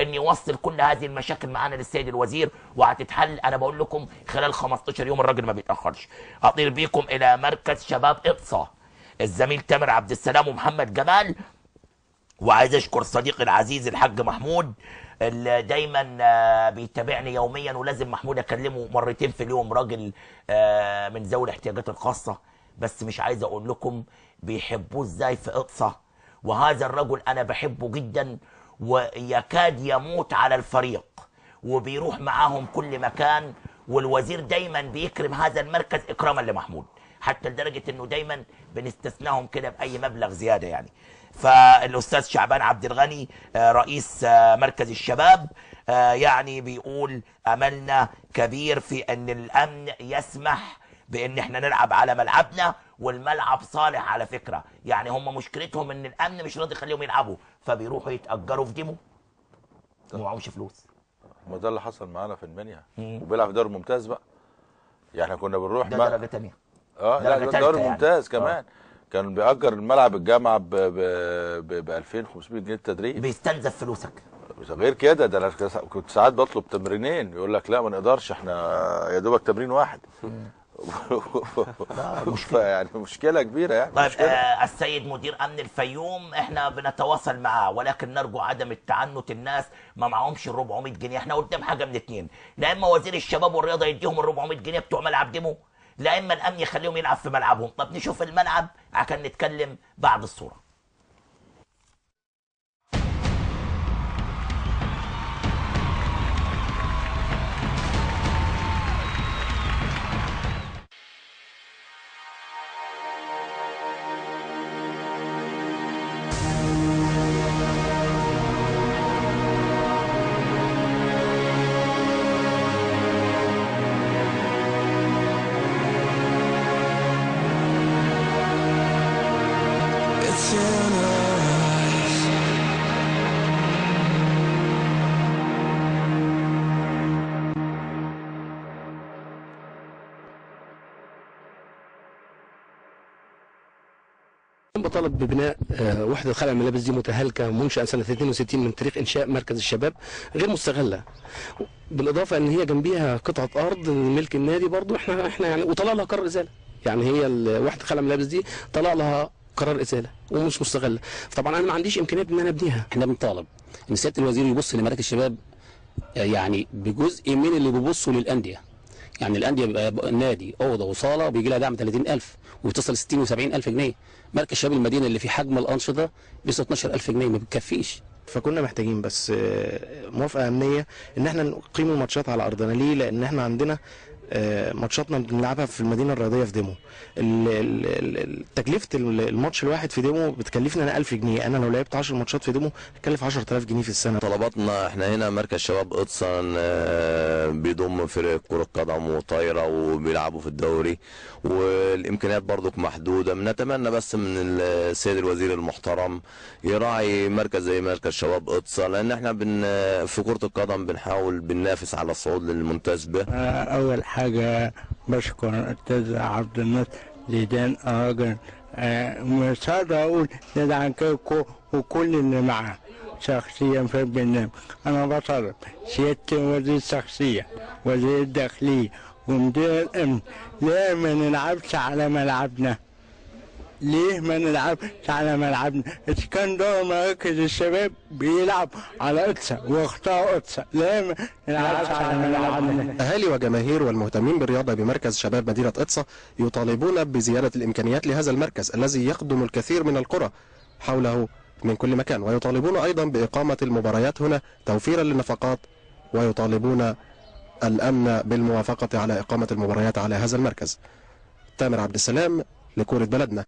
ان يوصل كل هذه المشاكل معانا للسيد الوزير وهتتحل. انا بقول لكم خلال 15 يوم، الراجل ما بيتاخرش. اطير بيكم الى مركز شباب اقصى، الزميل تامر عبد السلام ومحمد جمال. وعايز اشكر صديقي العزيز الحاج محمود اللي دايما بيتابعني يوميا، ولازم محمود اكلمه مرتين في اليوم، راجل من ذوي الاحتياجات الخاصه. بس مش عايز اقول لكم بيحبوه ازاي في اقصى. وهذا الرجل انا بحبه جدا، ويكاد يموت على الفريق، وبيروح معاهم كل مكان. والوزير دايما بيكرم هذا المركز اكراما لمحمود، حتى لدرجه انه دايما بنستثناهم كده باي مبلغ زياده يعني. فالاستاذ شعبان عبد الغني رئيس مركز الشباب يعني بيقول املنا كبير في ان الامن يسمح بان احنا نلعب على ملعبنا، والملعب صالح على فكره. يعني هم مشكلتهم ان الامن مش راضي يخليهم يلعبوا، فبيروحوا يتاجروا في ديمو ومعهمش فلوس. ما ده اللي حصل معانا في المنيا، وبيلعب في دوري ممتاز بقى. يعني احنا كنا بنروح ده درجه ثانيه. لا دوري ممتاز كمان. كان بيأجر الملعب الجامعه ب 2500 جنيه التدريب. بيستنزف فلوسك. غير كده، ده انا كنت ساعات بطلب تمرينين، يقول لك لا ما نقدرش، احنا يا دوبك تمرين واحد. يعني مشكله كبيره يعني. طيب السيد مدير امن الفيوم احنا بنتواصل معاه، ولكن نرجو عدم التعنت. الناس ما معهمش ال 400 جنيه. احنا قدام حاجه من اتنين، لا اما وزير الشباب والرياضه يديهم ال 400 جنيه بتوع ملعب ديمو، لا اما الامن يخليهم يلعب في ملعبهم. طب نشوف الملعب عشان نتكلم بعد الصوره. بطالب ببناء وحده خلع الملابس دي متهالكه منشأة سنه 62 من تاريخ انشاء مركز الشباب، غير مستغله. بالاضافه ان هي جنبيها قطعه ارض ملك النادي برضو احنا يعني، وطلع لها قرار ازاله. يعني هي وحده خلع الملابس دي طلع لها قرار ازاله ومش مستغله. طبعا انا ما عنديش امكانيات ان انا ابنيها. احنا بنطالب ان سياده الوزير يبص لمراكز الشباب يعني بجزء من اللي بيبصوا للانديه. يعني الانديه بيبقى نادي اوضه وصاله بيجي لها دعم 30,000 وبتصل 60 و70,000 جنيه. مركز شباب المدينه اللي في حجم الانشطه بيصل 12,000 جنيه، ما بتكفيش. فكنا محتاجين بس موافقه امنيه ان احنا نقيم الماتشات على ارضنا. ليه؟ لان احنا عندنا ماتشاتنا بنلعبها في المدينه الرياضيه في ديمو. تكلفه الماتش الواحد في ديمو بتكلفني انا 1000 جنيه. انا لو لعبت 10 ماتشات في ديمو هتكلف 10,000 جنيه في السنه. طلباتنا احنا هنا مركز شباب اقصى بيضم فرق كره قدم وطايره وبيلعبوا في الدوري، والامكانيات برضك محدوده. بنتمنى بس من السيد الوزير المحترم يراعي مركز زي مركز شباب اقصى، لان احنا في كره القدم بنحاول بننافس على الصعود للممتاز به. اول حاجه بشكر الاستاذ عبد الناصر زيدان، راجل مش هقدر اقول ندعم كيكو وكل اللي معاه شخصيا في البرنامج. انا بطلب سياده الوزير الشخصيه، وزير الداخليه، ومدير الامن، ليه ما نلعبش على ملعبنا؟ ليه ما نلعبش على ملعبنا؟ إذا كان دور مراكز الشباب بيلعب على قدسة واختار قدسة، ليه ما نلعبش على ملعبنا؟ اهالي وجماهير والمهتمين بالرياضه بمركز شباب مدينه قدسة يطالبون بزياده الامكانيات لهذا المركز الذي يخدم الكثير من القرى حوله من كل مكان، ويطالبون ايضا باقامه المباريات هنا توفيرا للنفقات، ويطالبون الامن بالموافقه على اقامه المباريات على هذا المركز. تامر عبد السلام لكورة بلدنا.